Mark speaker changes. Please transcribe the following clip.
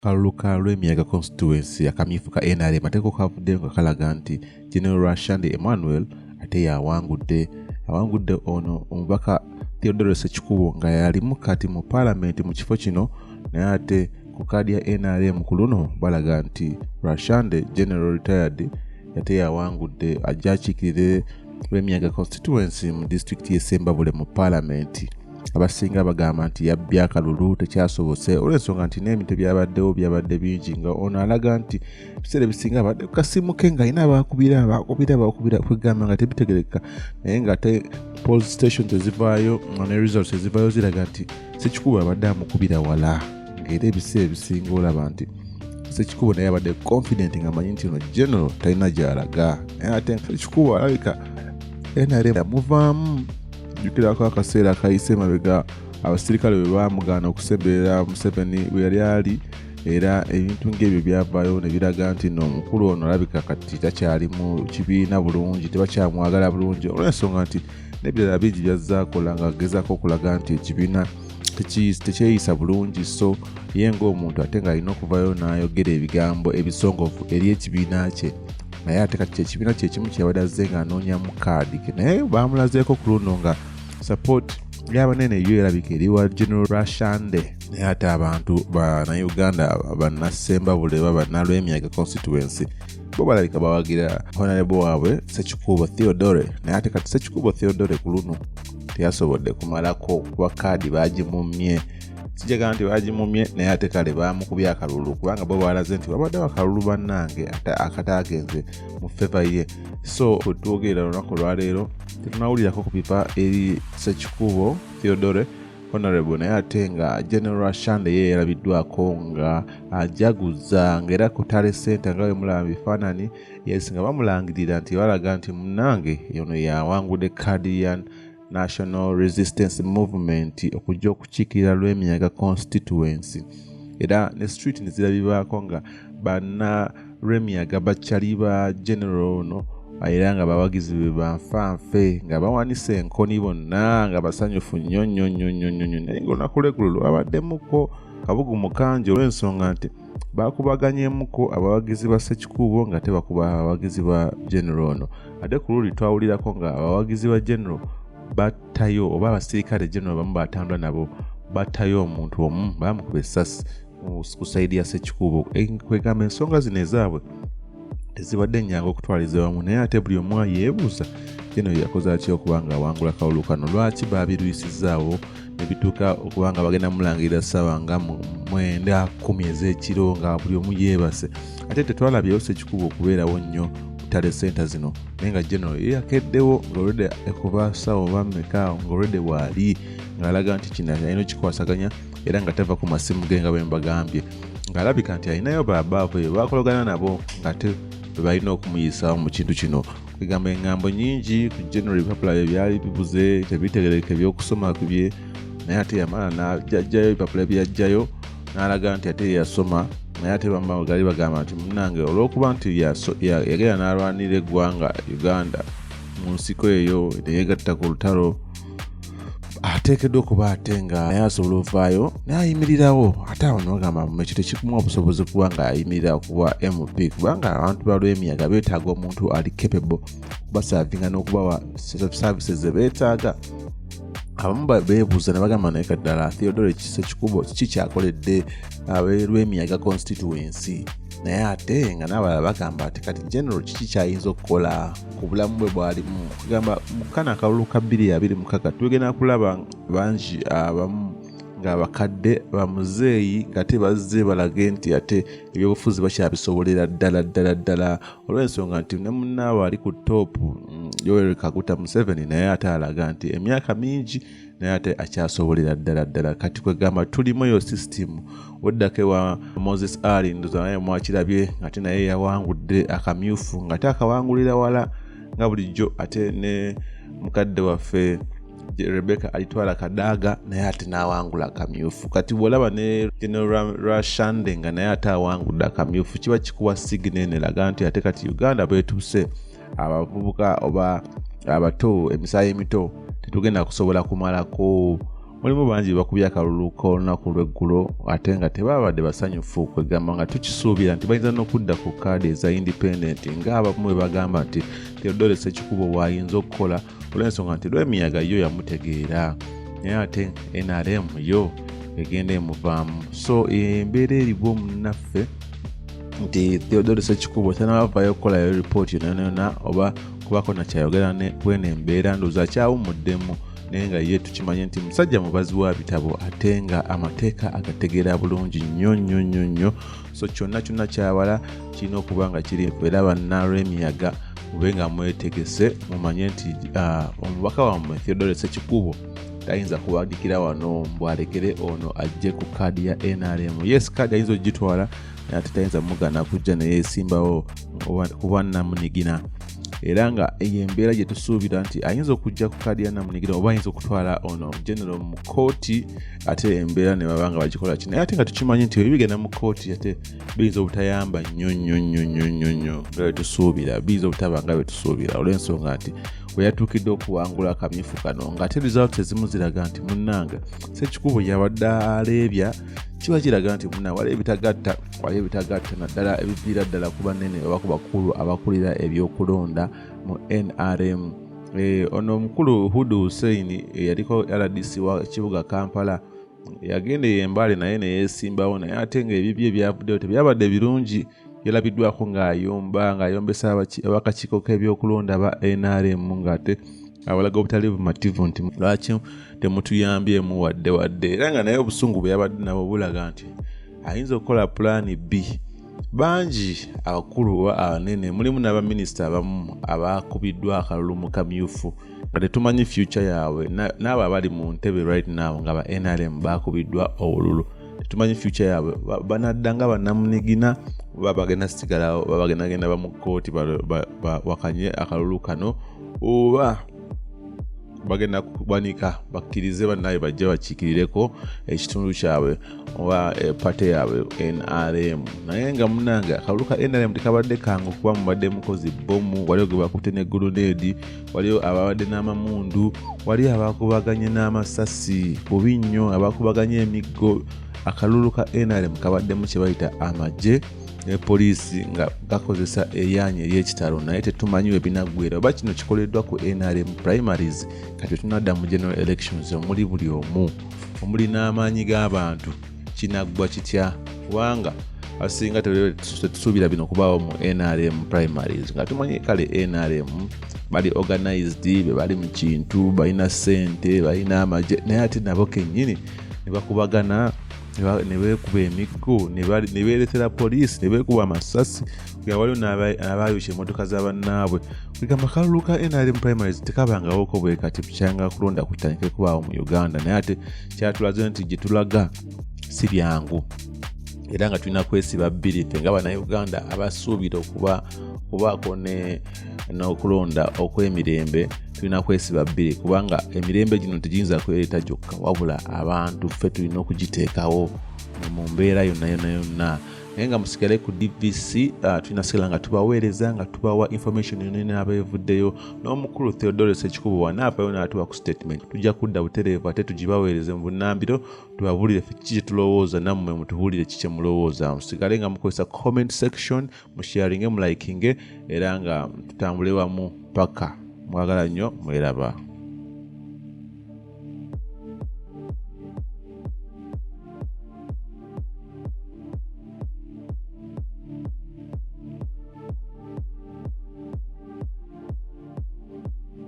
Speaker 1: kalulu ka Lwemiyaga constituency ya Kamyuufu ka NRM ateko kavudde nga kalaga nti General Rwashande Emmanuel ate yawangudde ono omubaka Theodore Ssekikuubo nga yalimu kati mu parliament mu kifo kino naye ate ku kaadi ya NRM ku luno balaga nti Rwashande General Retired ate yawangudde ajja akiikirire Lwemiyaga constituency mu district y'e Sembabule mu parliament. Abasinga bagamba nti yabbye akalulu tekyasobose olw'ensonga nti n'ebintu byabadde bingi nga ono alaga nti ebiseera ebisinga abadde ku kasimu ke nga alina abakubira kwegamba nga tebitegereka naye nga ate poll station tezivaayo ne results ezivaayo ziraga nti Ssekikuubo abadde amukubira wala ng'era ebiseera ebisinga olaba nti Ssekikuubo naye abadde confident nga amanyi nti ono general talina gy'alaga naye ate Ssekikuubo alabika NRM yamuvaamu. Jukirako akaseera kayise mabega abasirikale bwe bamugaana okusemberera Museveni bwe yali ali era ebintu ng'ebyo byavaayo ne biraga nti n'omukulu ono alabika kati takyali mu kibiina bulungi tebakyamwagala bulungi olw'ensonga nti n'ebirala bingi byazaakola nga agezaako okulaga nti ekibiina tekyeyisa bulungi so ye ng'omuntu ate ng'alina okuvaayo n'ayogera ebigambo ebisongovu eri ekibiina kye naye ate kati ekibiina kye kimu kyeyabadde azze ng'anoonyamu kaadi ke naye baamulazeeko ku luno nga support y'abanene yo erabika eriwa General Rwashande naye ate abantu Bannayuganda Bannasembabule Bannalwemiyaga constituency bo balabika bawagira honorable waabwe Ssekikuubo Theodore naye ate kati Ssekikuubo Theodore ku luno teyasobodde kumalako kuba kaadi baagimumye sijaga nti baagimumye naye ate kale baamukubye akalulu kubanga bo balaze nti babadde akalulu bannange akataagenze mu favor ye so otwogera olunaku lwaleero tetunawulirako ku pipa eri Ssekikuubo Theodore honorable naye ate nga General Rwashande ye yalabiddwako nga ajaguza ng'era ku Tale Center nga we mulaba bifaanani yesinga bamulangirira nti balaga nti munnange ono yawangudde kaadi ya National Resistance Movement okujja okukiikirira Lwemiyaga constituency era ne street nezirabibwako nga banna Lwemiyaga bakyali ba general ono era nga bawagizi be banfanfe nga bawanise enkoni bonna nga basanyufu nnyo naye ng'olunaku lw'eggulo lwabaddemuko kabugu mukanje olw'ensonga nti bakubaganyemuko abawagizi ba Ssekikuubo nga tebakuba abawagizi ba general ono ate ku luli twawulirako nga abawagizi ba general batayo oba abasirikale general bamu batandula nabo batayo omuntu omu bamukuba essasi ku saidi ya Ssekikuubo kwegamba ensonga zino ezaabwe tezibadde nnyangu okutwaliza wamu naye ate buli omu yeebuuza general yakoze atya okuba nga awangula kawulu kano lwaki baabirwisizaawo ne bituuka okuba nga bagenda mulangirira ssaawa nga 9-10 ez'ekiro nga buli omu yeebase ate tetwalabyewo Ssekikuubo okubeerawo nnyo Tale Center zino naye nga general ye yakeddewo ng'olwedde ekuba ssaawa oba mmeka ng'olwedde waali ng'alaga nti kino alina kikwasaganya era nga tava ku masimu ge nga bwe mbagambye ng'alabika nti alinayo babaavu be baakolagana nabo ng'ate bwe balina okumuyisaawo mu kintu kino kwegamba engambo nyingi ku general bipapula bye byali bibuze tebitegereke ebyokusoma ku bye naye ate yamala n'ajjayo ebipapula byajjayo n'alaga nti ate yasoma naye ate bamma gali bagamba nti munnange olw'okuba nti yagenda n'alwanira eggwanga Uganda mu nsiko eyo teyeegatta ku lutalo ateekeddwa okuba ate nga naye asobola ovaayo naye ayimirirawo ate awo nogamba ekyo tekikumuwa obusobozi kuba nga ayimirira okuba MP kubanga abantu ba Lwemiyaga beetaaga omuntu ali capable kubasaavinga n'okubawa services ze beetaaga abamu beebuuza ne bagamba naye kaddala Theodore Ssekikuubo kiki kyakoledde Lwemiyaga constituency naye ate nga n'abalala bagamba ati kati general kiki kyayinza okukola ku bulamu bwe bwalimu kugamba mu kana akalulu ka 2026 tugenda kulaba bangi abamu nga bakadde bamuzeeyi kati bazze balage nti ate ebyobufuzi bakyabisobolera ddala olw'ensonga nti ne munnaabwe ali ku top Yoweri Kaguta Museveni naye ate alaga nti emyaka mingi naye ate akyasobolera ddala kati kwegamba tulimu eyo system weddako ewa Moses Ali ndoza naye mwakirabye ate naye yawangudde akamyufu nga ate akawangulira wala nga bulijjo ate ne mukadde waffe Rebecca alitwala kadaaga naye ate n'awangula akamyufu kati bw'olaba ne General Rwashande nga naye ate awangudde akamyufu kiba kikuwa signal eraga nti ate kati Uganda beetuuse abavubuka oba abato emisaayi emito tetugenda kusobola kumalako mulimu bangi bakubye akalulu k'olunaku lw'eggulo ate nga tebabadde basanyufu kwegamba nga tukisuubira nti bayinza n'okudda ku kaadi eza independent ng'abamu bwe bagamba nti Theodore Ssekikuubo bw'ayinza okukola olw'ensonga nti Lwemiyaga yo yamutegeera naye ate NRM yo egenda emuvaamu. So embeera eriwo munnaffe nti Theodore Ssekikuubo tanabavayo okukolayo ripooti yonna oba kubako nakyayogera kweno embeera ndowooza akyawumuddemu naye nga ye tukimanye nti musajja mubazi wa bitabo ate nga amateeka agategeera bulungi nnyo. So kyonna kyawala kirina okuba nga kiri era bannalw'emiyaga mube nga mwetegese mumanye nti omubaka wammwe Theodore Ssekikuubo tayinza kuwadikira wano mbwalekere ono ajje ku kaadi ya NRM. Yes, kaadi ayinza ogitwala naye ate tayinza mugana kujja naye esimbawo kuba namunigina. Era nga embeera gye tusuubira nti ayinza okujja ku kaadi ya namunigina oba ayinza okutwala ono general mu kooti ate embeera ne baba nga bagikola kino. Naye ate nga tukimanyi nti ebigenda mu kooti ate biyinza obutayamba nnyo nga tusuubira, biyinza obutaba nga bwe tusuubira olw'ensonga nti we yatuukidde okuwangula Kamyuufu kano ng'ate results ezimu ziraga nti munnanga Ssekikuubo yabadde aleebya kiba kiraga nti munnanga waliwo ebitagatta naddala ebiviira ddala ku banene oba ku bakulu abakulira ebyokulonda mu NRM. Ono omukulu Hudu Hussein yaliko RDC wa kibuga Kampala yagenda Mbale naye neyeesimbawo naye ate nga ebibye ebyavuddeyo tebyabadde birungi. Yalabiddwako ng'ayombesa abakakiiko k'ebyokulonda ba NRM ng'ate abalaga obutali bumativu nti lwaki temutuyambyemu wadde era nga naye obusungu bwe yabadde nabo bulaga nti ayinza okukola pulaani B. Bangi abakulu abanene mulimu n'abaminisita abamu abakubiddwa akalulu mu Kamyuufu nga tetumanyi future yaabwe n'abo abali mu ntebe right now nga ba NRM bakubiddwa obululu tetumanyi future yaabwe banadda nga bannamunigina oba bagenda sigalawo oba bagenda bamu kkooti wakanye akalulu kano oba bagenda kubanika bakkirize bannaabwe bajje bakiikirireko ekitundu kyabwe oba pate yaabwe NRM. Naye nga munnange akalulu ka NRM tekabadde kangu kuba mubadde mukozi bomu, waliwo ge bakutte ne guluneedi, waliwo ababadde n'amamundu, waliwo abakubaganye n'amasasi bubi nnyo, abakubaganye emiggo. Akalulu ka NRM kabaddemu kye bayita amagye ne poliisi nga gakozesa eryanya ery'ekitalo naye tetumanyi we binaggwera oba kino kikoleddwa ku NRM primaries kati tunadda mu general elections omuli buli omu omuli n'amaanyi g'abantu kinaggwa kitya kubanga asinga tetusuubira bino kubaawo mu NRM primaries nga tumanyi kale NRM bali organized be bali mu kintu balina ssente balina amagye naye ate nabo kennyini ne bakubagana ne beekuba emiggo ne beeretera poliisi ne beekuba amasasi nga waliwo n'abaayokya emmotoka z'abannaabwe. Kugamba akalulu ka NRM primaries tekabangawo bwe kati kyanga kulonda kutandike kubaawo mu Uganda naye ate kyatulaze nti gye tulaga si byangu era nga tulina kwesiba bbiri ffe nga bannayuganda abasuubira okubaako n'okulonda okw'emirembe tulina kwesiba bbiri kubanga emirembe gino tegiyinza kwereeta gyokka wabula abantu ffe tulina okugiteekawo mu mbeera yonna naye nga musigale ku DVC tulina sigala nga tubaweereza nga tubawa information yonna abeevuddeyo n'omukulu Theodore Ssekikuubo wanaavayo n'atuwa ku statement tujja kudda butereevu ate tugibaweereze mu bunnambiro tubabuulire ffe kiki kye tulowooza nammwe mutubuulire kiki kye mulowooza. Musigale nga mukozesa comment section musharinge mulayikinge era nga tutambule wamu paka mwagala nnyo mweraba.